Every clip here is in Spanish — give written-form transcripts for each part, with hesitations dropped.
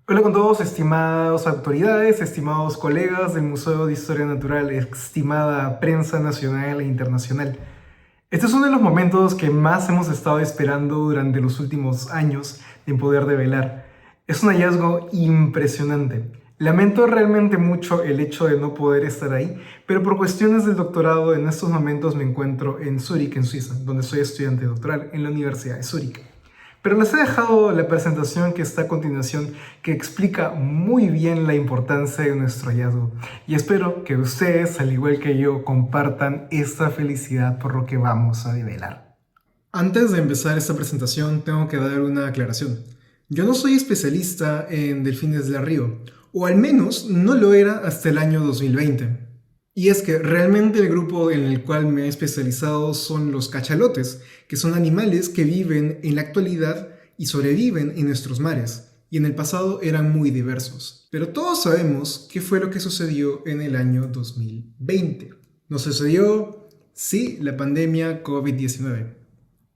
Hola con todos, estimadas autoridades, estimados colegas del Museo de Historia Natural, estimada prensa nacional e internacional. Este es uno de los momentos que más hemos estado esperando durante los últimos años en poder develar. Es un hallazgo impresionante. Lamento realmente mucho el hecho de no poder estar ahí, pero por cuestiones del doctorado en estos momentos me encuentro en Zúrich, en Suiza, donde soy estudiante doctoral en la Universidad de Zúrich. Pero les he dejado la presentación que está a continuación, que explica muy bien la importancia de nuestro hallazgo. Y espero que ustedes, al igual que yo, compartan esta felicidad por lo que vamos a develar. Antes de empezar esta presentación, tengo que dar una aclaración. Yo no soy especialista en delfines del río, o al menos no lo era hasta el año 2020. Y es que realmente el grupo en el cual me he especializado son los cachalotes, que son animales que viven en la actualidad y sobreviven en nuestros mares, y en el pasado eran muy diversos. Pero todos sabemos qué fue lo que sucedió en el año 2020. Nos sucedió, sí, la pandemia COVID-19,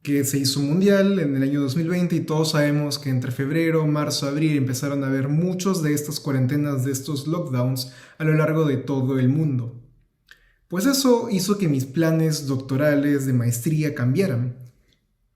que se hizo mundial en el año 2020 y todos sabemos que entre febrero, marzo, abril empezaron a haber muchos de estas cuarentenas, de estos lockdowns a lo largo de todo el mundo. Pues eso hizo que mis planes doctorales de maestría cambiaran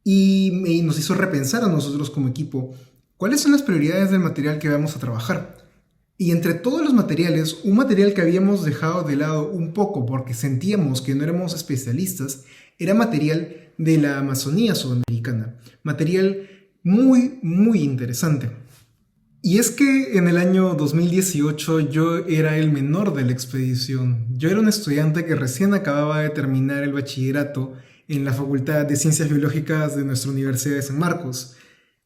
y nos hizo repensar a nosotros como equipo cuáles son las prioridades del material que vamos a trabajar. Y entre todos los materiales, un material que habíamos dejado de lado un poco porque sentíamos que no éramos especialistas, era material de la Amazonía sudamericana, material muy interesante. Y es que en el año 2018 yo era el menor de la expedición. Yo era un estudiante que recién acababa de terminar el bachillerato en la Facultad de Ciencias Biológicas de nuestra Universidad de San Marcos.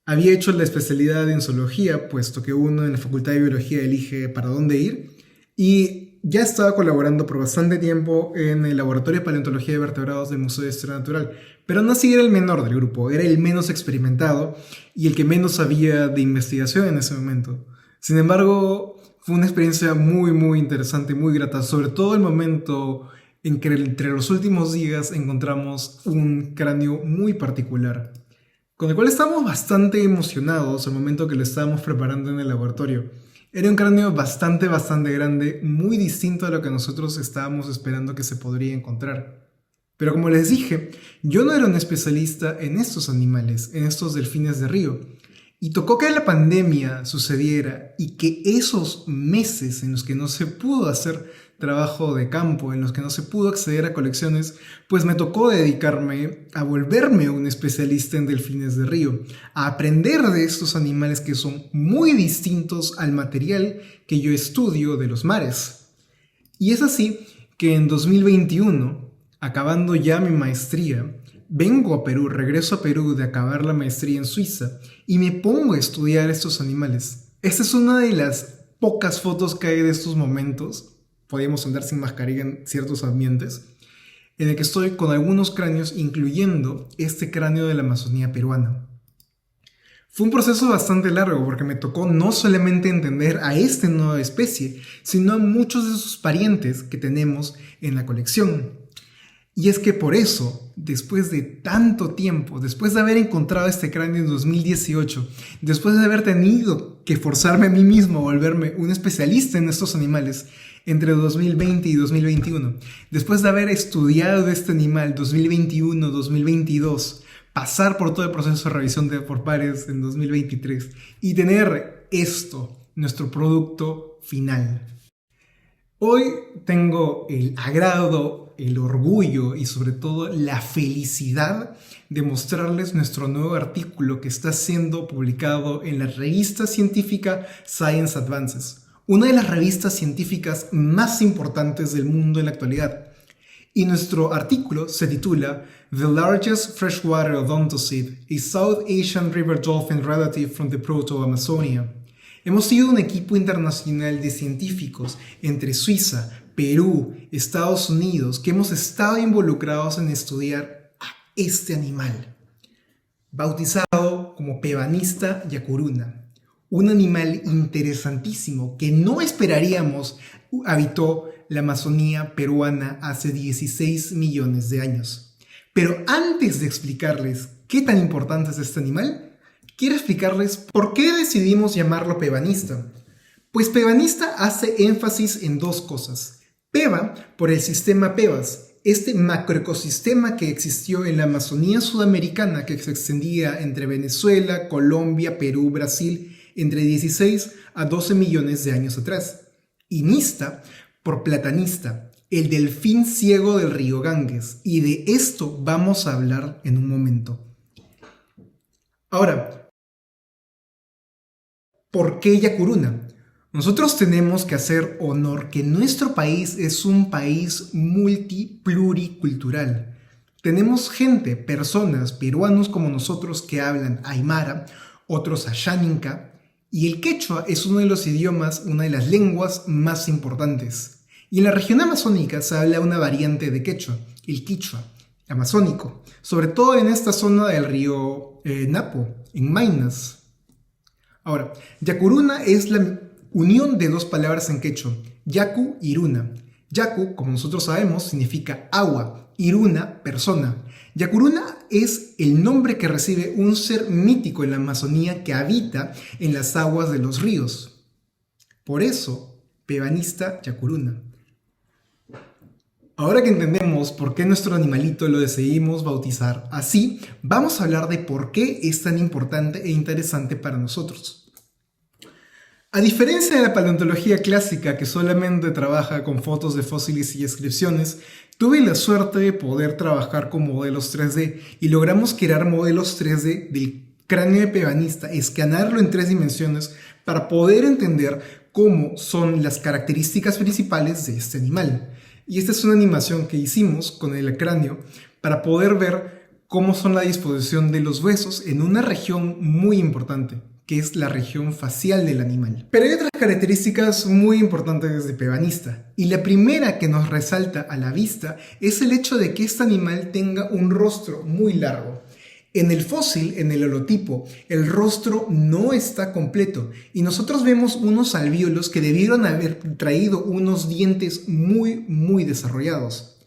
Había hecho la especialidad en zoología, puesto que uno en la Facultad de Biología elige para dónde ir, y ya estaba colaborando por bastante tiempo en el Laboratorio de Paleontología de Vertebrados del Museo de Historia Natural, pero no así era el menor del grupo, era el menos experimentado y el que menos sabía de investigación en ese momento. Sin embargo, fue una experiencia muy interesante, muy grata, sobre todo el momento en que entre los últimos días encontramos un cráneo muy particular, con el cual estábamos bastante emocionados al momento que lo estábamos preparando en el laboratorio. Era un cráneo bastante grande, muy distinto a lo que nosotros estábamos esperando que se podría encontrar. Pero como les dije, yo no era un especialista en estos animales, en estos delfines de río. Y tocó que la pandemia sucediera y que esos meses en los que no se pudo hacer trabajo de campo, en los que no se pudo acceder a colecciones, pues me tocó dedicarme a volverme un especialista en delfines de río, a aprender de estos animales que son muy distintos al material que yo estudio de los mares. Y es así que en 2021, acabando ya mi maestría, vengo a Perú, regreso a Perú de acabar la maestría en Suiza y me pongo a estudiar estos animales. Esta es una de las pocas fotos que hay de estos momentos. Podíamos andar sin mascarilla en ciertos ambientes, en el que estoy con algunos cráneos, incluyendo este cráneo de la Amazonía peruana. Fue un proceso bastante largo porque me tocó no solamente entender a esta nueva especie, sino a muchos de sus parientes que tenemos en la colección. Y es que por eso, después de tanto tiempo, después de haber encontrado este cráneo en 2018, después de haber tenido que forzarme a mí mismo a volverme un especialista en estos animales entre 2020 y 2021, después de haber estudiado este animal 2021-2022, pasar por todo el proceso de revisión por pares en 2023 y tener esto, nuestro producto final. Hoy tengo el agrado, el orgullo y sobre todo la felicidad de mostrarles nuestro nuevo artículo que está siendo publicado en la revista científica Science Advances, una de las revistas científicas más importantes del mundo en la actualidad. Y nuestro artículo se titula The Largest Freshwater Odontocete, a South Asian River Dolphin Relative from the Proto-Amazonia. Hemos sido un equipo internacional de científicos entre Suiza, Perú, Estados Unidos, que hemos estado involucrados en estudiar a este animal, bautizado como Pevanista yacuruna, un animal interesantísimo que no esperaríamos habitó la Amazonía peruana hace 16 millones de años. Pero antes de explicarles qué tan importante es este animal, quiero explicarles por qué decidimos llamarlo pebanista. Pues pebanista hace énfasis en dos cosas. Peba por el sistema Pebas, este macroecosistema que existió en la Amazonía sudamericana que se extendía entre Venezuela, Colombia, Perú, Brasil, entre 16 a 12 millones de años atrás. Y Nista por platanista, el delfín ciego del río Ganges, y de esto vamos a hablar en un momento. Ahora, ¿por qué Yacuruna? Nosotros tenemos que hacer honor que nuestro país es un país multipluricultural. Tenemos gente, personas, peruanos como nosotros que hablan aymara, otros ayáninca, y el quechua es uno de los idiomas, una de las lenguas más importantes. Y en la región amazónica se habla una variante de quechua, el quichua amazónico, sobre todo en esta zona del río Napo, en Maynas. Ahora, Yacuruna es la unión de dos palabras en quechua, yacu y iruna. Yacu, como nosotros sabemos, significa agua, iruna, persona. Yacuruna es el nombre que recibe un ser mítico en la Amazonía que habita en las aguas de los ríos. Por eso, pebanista Yacuruna. Ahora que entendemos por qué nuestro animalito lo decidimos bautizar así, vamos a hablar de por qué es tan importante e interesante para nosotros. A diferencia de la paleontología clásica que solamente trabaja con fotos de fósiles y descripciones, tuve la suerte de poder trabajar con modelos 3D y logramos crear modelos 3D del cráneo de pebanista, escanearlo en 3 dimensiones para poder entender cómo son las características principales de este animal. Y esta es una animación que hicimos con el cráneo para poder ver cómo son la disposición de los huesos en una región muy importante, que es la región facial del animal. Pero hay otras características muy importantes de pebanista, y la primera que nos resalta a la vista es el hecho de que este animal tenga un rostro muy largo. En el fósil, en el holotipo, el rostro no está completo y nosotros vemos unos alvéolos que debieron haber traído unos dientes muy desarrollados.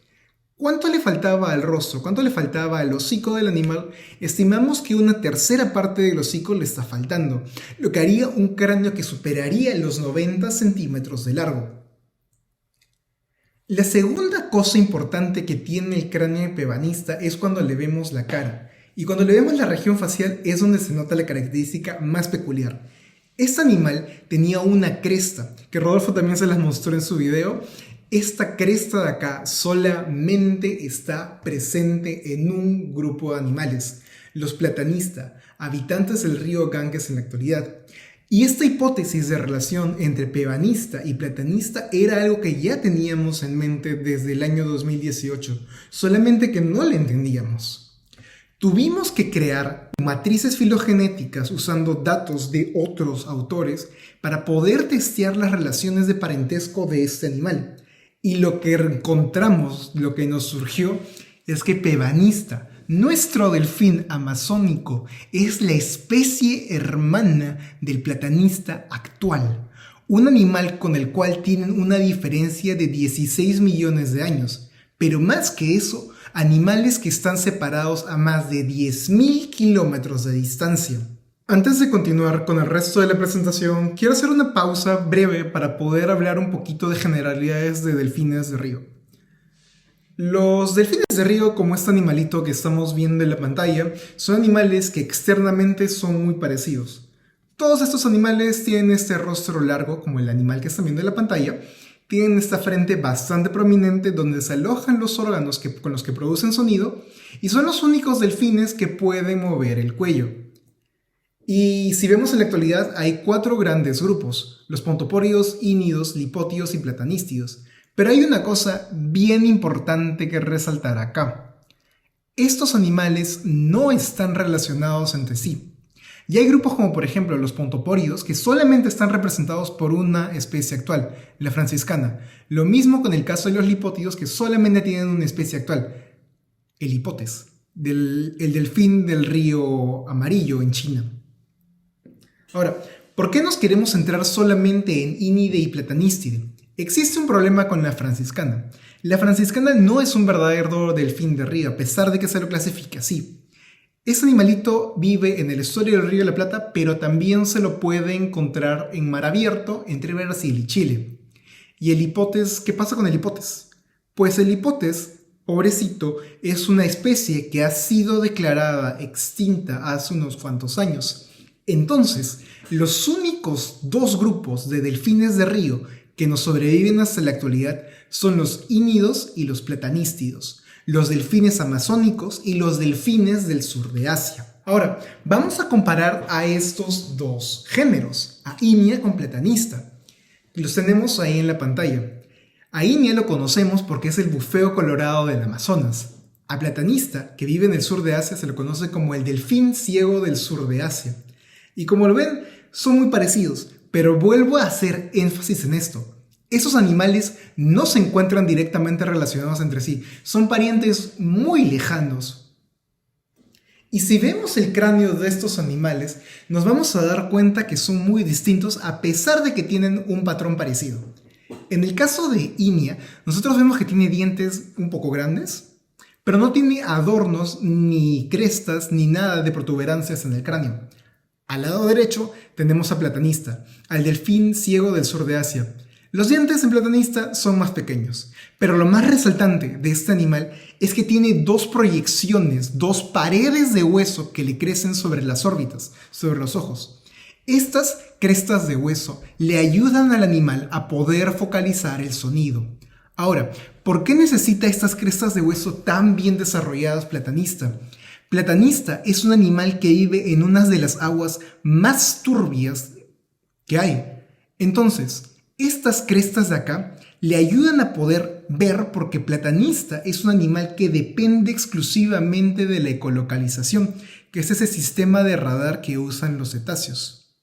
¿Cuánto le faltaba al rostro? ¿Cuánto le faltaba al hocico del animal? Estimamos que una tercera parte del hocico le está faltando, lo que haría un cráneo que superaría los 90 centímetros de largo. La segunda cosa importante que tiene el cráneo de pebanista es cuando le vemos la cara. Y cuando le vemos la región facial es donde se nota la característica más peculiar. Este animal tenía una cresta, que Rodolfo también se las mostró en su video. Esta cresta de acá solamente está presente en un grupo de animales, los platanistas, habitantes del río Ganges en la actualidad. Y esta hipótesis de relación entre pebanista y platanista era algo que ya teníamos en mente desde el año 2018, solamente que no la entendíamos. Tuvimos que crear matrices filogenéticas usando datos de otros autores para poder testear las relaciones de parentesco de este animal. Y lo que encontramos, lo que nos surgió, es que pebanista, nuestro delfín amazónico, es la especie hermana del platanista actual. Un animal con el cual tienen una diferencia de 16 millones de años. Pero más que eso, animales que están separados a más de 10.000 kilómetros de distancia. Antes de continuar con el resto de la presentación, quiero hacer una pausa breve para poder hablar un poquito de generalidades de delfines de río. Los delfines de río, como este animalito que estamos viendo en la pantalla, son animales que externamente son muy parecidos. Todos estos animales tienen este rostro largo, como el animal que están viendo en la pantalla, tienen esta frente bastante prominente donde se alojan los órganos con los que producen sonido y son los únicos delfines que pueden mover el cuello. Y si vemos en la actualidad hay 4 grandes grupos, los pontopóridos, ínidos, lipótidos y platanístidos. Pero hay una cosa bien importante que resaltar acá. Estos animales no están relacionados entre sí. Y hay grupos como por ejemplo los pontopóridos que solamente están representados por una especie actual, la franciscana. Lo mismo con el caso de los lipótidos que solamente tienen una especie actual, el hipotes, el delfín del río Amarillo en China. Ahora, ¿por qué nos queremos centrar solamente en ínide y platanístide? Existe un problema con la franciscana. La franciscana no es un verdadero delfín de río, a pesar de que se lo clasifique así. Este animalito vive en el estuario del Río de la Plata, pero también se lo puede encontrar en mar abierto entre Brasil y Chile. ¿Y el hipotes? ¿Qué pasa con el hipotes? Pues el hipotes, pobrecito, es una especie que ha sido declarada extinta hace unos cuantos años. Entonces, los únicos dos grupos de delfines de río que nos sobreviven hasta la actualidad son los ínidos y los platanístidos, los delfines amazónicos y los delfines del sur de Asia. Ahora, vamos a comparar a estos dos géneros, a Inia con platanista. Los tenemos ahí en la pantalla. A Inia lo conocemos porque es el bufeo colorado del Amazonas. A platanista, que vive en el sur de Asia, se lo conoce como el delfín ciego del sur de Asia. Y como lo ven, son muy parecidos, pero vuelvo a hacer énfasis en esto. Esos animales no se encuentran directamente relacionados entre sí, son parientes muy lejanos. Y si vemos el cráneo de estos animales, nos vamos a dar cuenta que son muy distintos a pesar de que tienen un patrón parecido. En el caso de Inia, nosotros vemos que tiene dientes un poco grandes, pero no tiene adornos, ni crestas, ni nada de protuberancias en el cráneo. Al lado derecho tenemos a platanista, al delfín ciego del sur de Asia. Los dientes en platanista son más pequeños, pero lo más resaltante de este animal es que tiene dos proyecciones, dos paredes de hueso que le crecen sobre las órbitas, sobre los ojos. Estas crestas de hueso le ayudan al animal a poder focalizar el sonido. Ahora, ¿por qué necesita estas crestas de hueso tan bien desarrolladas platanista? Platanista es un animal que vive en unas de las aguas más turbias que hay. Entonces, estas crestas de acá le ayudan a poder ver porque platanista es un animal que depende exclusivamente de la ecolocalización, que es ese sistema de radar que usan los cetáceos.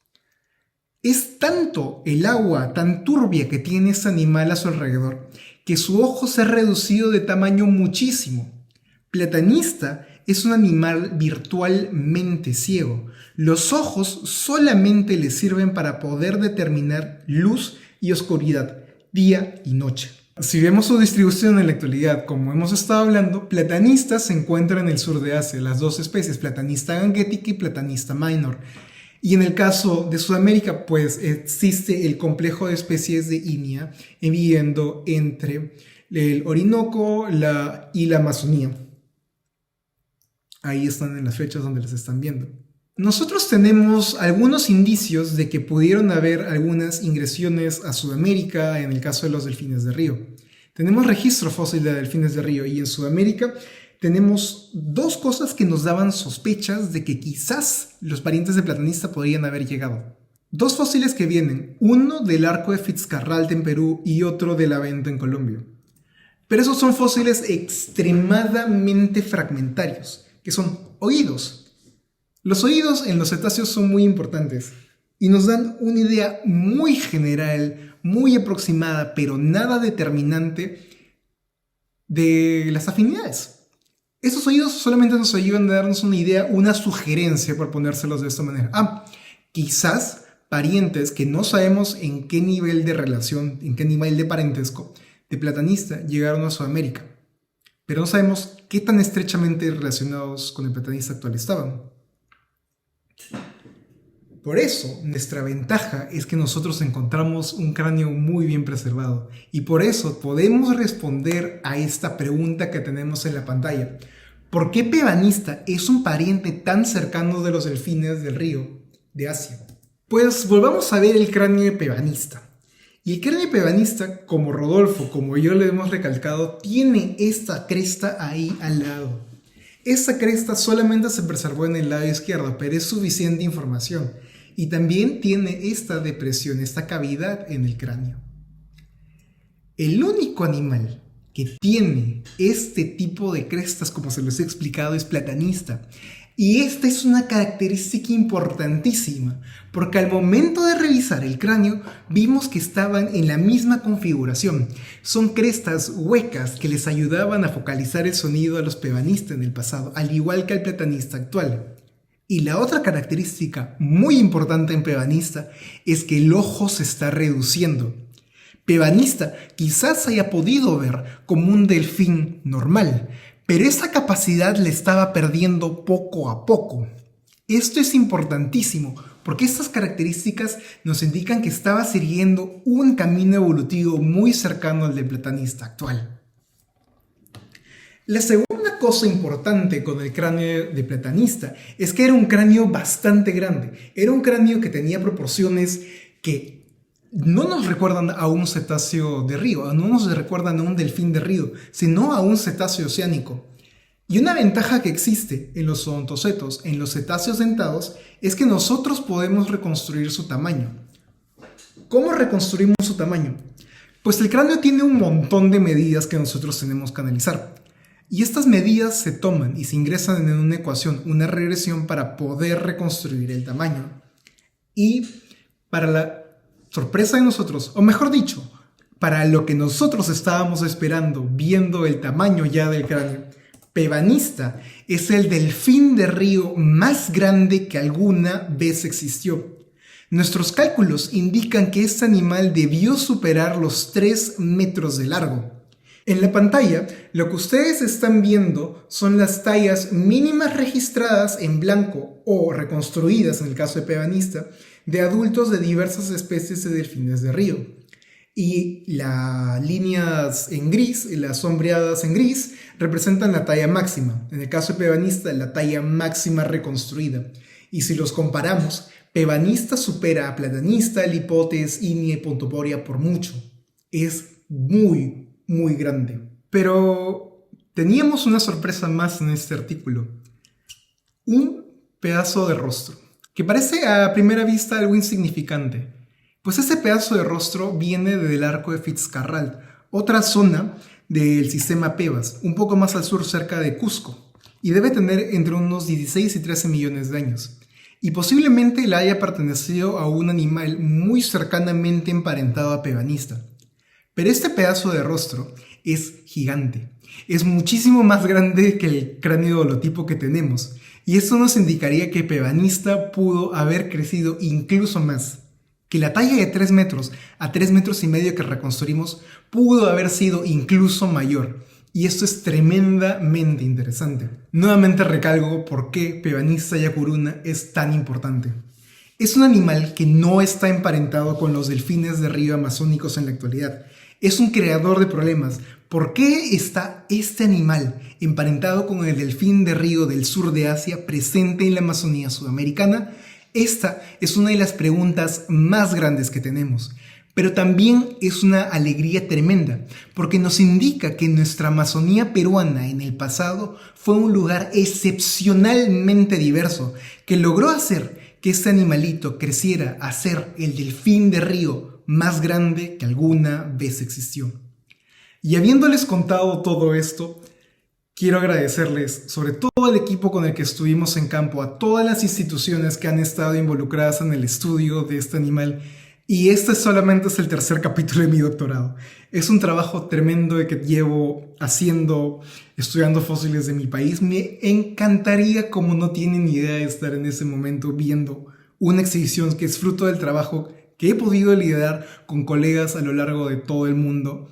Es tanto el agua tan turbia que tiene este animal a su alrededor que su ojo se ha reducido de tamaño muchísimo. Platanista es un animal virtualmente ciego. Los ojos solamente le sirven para poder determinar luz y oscuridad, día y noche. Si vemos su distribución en la actualidad, como hemos estado hablando, platanista se encuentra en el sur de Asia, las dos especies, platanista gangetica y platanista minor. Y en el caso de Sudamérica, pues existe el complejo de especies de Inia viviendo entre el Orinoco y la Amazonía. Ahí están en las fechas donde las están viendo. Nosotros tenemos algunos indicios de que pudieron haber algunas ingresiones a Sudamérica en el caso de los delfines de río. Tenemos registro fósil de delfines de río y en Sudamérica tenemos dos cosas que nos daban sospechas de que quizás los parientes de platanista podrían haber llegado. Dos fósiles que vienen, uno del arco de Fitzcarraldo en Perú y otro de la Venta en Colombia. Pero esos son fósiles extremadamente fragmentarios, que son oídos. Los oídos en los cetáceos son muy importantes y nos dan una idea muy general, muy aproximada, pero nada determinante de las afinidades. Esos oídos solamente nos ayudan a darnos una idea, una sugerencia, por ponérselos de esta manera. Quizás parientes que no sabemos en qué nivel de relación, en qué nivel de parentesco de platanista llegaron a Sudamérica, pero no sabemos qué tan estrechamente relacionados con el platanista actual estaban. Por eso, nuestra ventaja es que nosotros encontramos un cráneo muy bien preservado y por eso podemos responder a esta pregunta que tenemos en la pantalla. ¿Por qué Pevanista es un pariente tan cercano de los delfines del río de Asia? Pues volvamos a ver el cráneo de Pevanista. Y el cráneo de Pevanista, como Rodolfo, como yo le hemos recalcado, tiene esta cresta ahí al lado. Esta cresta solamente se preservó en el lado izquierdo, pero es suficiente información. Y también tiene esta depresión, esta cavidad en el cráneo. El único animal que tiene este tipo de crestas, como se los he explicado, es platanista. Y esta es una característica importantísima, porque al momento de revisar el cráneo, vimos que estaban en la misma configuración. Son crestas huecas que les ayudaban a focalizar el sonido a los pevanistas en el pasado, al igual que al platanista actual. Y la otra característica muy importante en Pevanista es que el ojo se está reduciendo. Pevanista quizás haya podido ver como un delfín normal, pero esa capacidad la estaba perdiendo poco a poco. Esto es importantísimo porque estas características nos indican que estaba siguiendo un camino evolutivo muy cercano al del platanista actual. La segunda cosa importante con el cráneo de platanista es que era un cráneo bastante grande. Era un cráneo que tenía proporciones que no nos recuerdan a un cetáceo de río, no nos recuerdan a un delfín de río, sino a un cetáceo oceánico. Y una ventaja que existe en los odontocetos, en los cetáceos dentados, es que nosotros podemos reconstruir su tamaño. ¿Cómo reconstruimos su tamaño? Pues el cráneo tiene un montón de medidas que nosotros tenemos que analizar. Y estas medidas se toman y se ingresan en una ecuación, una regresión para poder reconstruir el tamaño. Y para la sorpresa de nosotros, o mejor dicho, para lo que nosotros estábamos esperando viendo el tamaño ya del cráneo, Pevanista es el delfín de río más grande que alguna vez existió. Nuestros cálculos indican que este animal debió superar los 3 metros de largo. En la pantalla, lo que ustedes están viendo son las tallas mínimas registradas en blanco o reconstruidas, en el caso de Pevanista, de adultos de diversas especies de delfines de río. Y las líneas en gris, las sombreadas en gris, representan la talla máxima. En el caso de Pevanista, la talla máxima reconstruida. Y si los comparamos, Pevanista supera a Platanista, Lipotes, Inie, Pontoporia por mucho. Es muy grande. Pero teníamos una sorpresa más en este artículo. Un pedazo de rostro, que parece a primera vista algo insignificante. Pues ese pedazo de rostro viene del arco de Fitzcarrald, otra zona del sistema Pebas, un poco más al sur cerca de Cusco, y debe tener entre unos 16 y 13 millones de años. Y posiblemente le haya pertenecido a un animal muy cercanamente emparentado a Pevanista. Pero este pedazo de rostro es gigante, es muchísimo más grande que el cráneo holotipo que tenemos, y esto nos indicaría que Pevanista pudo haber crecido incluso más. Que la talla de 3 metros a 3 metros y medio que reconstruimos pudo haber sido incluso mayor. Y esto es tremendamente interesante. Nuevamente recalco por qué Pevanista yacuruna es tan importante. Es un animal que no está emparentado con los delfines de río amazónicos en la actualidad. Es un creador de problemas. ¿Por qué está este animal emparentado con el delfín de río del sur de Asia presente en la Amazonía sudamericana? Esta es una de las preguntas más grandes que tenemos, pero también es una alegría tremenda, porque nos indica que nuestra Amazonía peruana en el pasado fue un lugar excepcionalmente diverso, que logró hacer que este animalito creciera a ser el delfín de río más grande que alguna vez existió. Y habiéndoles contado todo esto, quiero agradecerles, sobre todo al equipo con el que estuvimos en campo, a todas las instituciones que han estado involucradas en el estudio de este animal. Y este solamente es el tercer capítulo de mi doctorado. Es un trabajo tremendo que llevo haciendo, estudiando fósiles de mi país. Me encantaría, como no tienen idea, de estar en ese momento viendo una exhibición que es fruto del trabajo que he podido liderar con colegas a lo largo de todo el mundo.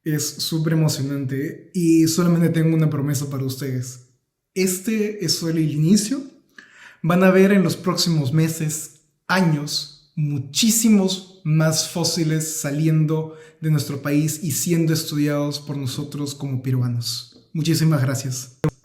Es súper emocionante y solamente tengo una promesa para ustedes. Este es solo el inicio. Van a ver en los próximos meses, años, muchísimos más fósiles saliendo de nuestro país y siendo estudiados por nosotros como peruanos. Muchísimas gracias.